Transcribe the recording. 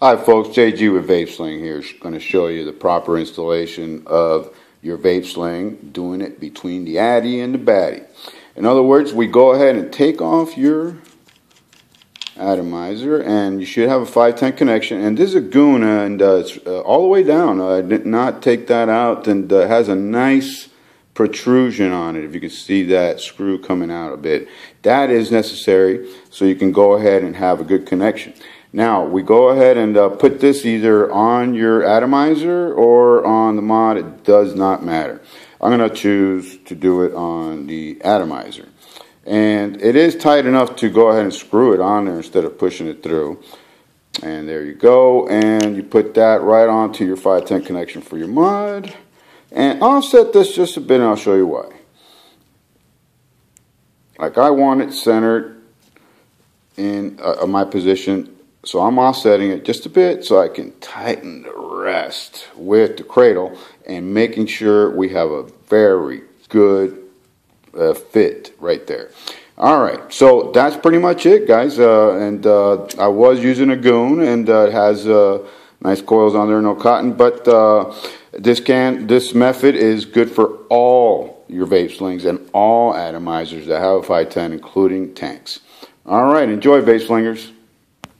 Hi folks, JG with VapeSling here. Going to show you the proper installation of your VapeSling, doing it between the Addy and the Batty. In other words, we go ahead and take off your atomizer, and you should have a 510 connection. And this is a goon, and it's all the way down. I did not take that out, and it has a nice protrusion on it. If you can see that screw coming out a bit, that is necessary so you can go ahead and have a good connection. Now we go ahead and put this either on your atomizer or on the mod. It does not matter. I'm going to choose to do it on the atomizer, and it is tight enough to go ahead and screw it on there instead of pushing it through. And there you go, and you put that right onto your 510 connection for your mod. And I'll set this just a bit, and I'll show you why. Like, I want it centered in my position, so I'm offsetting it just a bit so I can tighten the rest with the cradle and making sure we have a very good fit right there. Alright, so that's pretty much it, guys. I was using a goon, and it has nice coils on there, no cotton, but this method is good for all your vape slings and all atomizers that have a 510, including tanks. Alright, enjoy, vape slingers.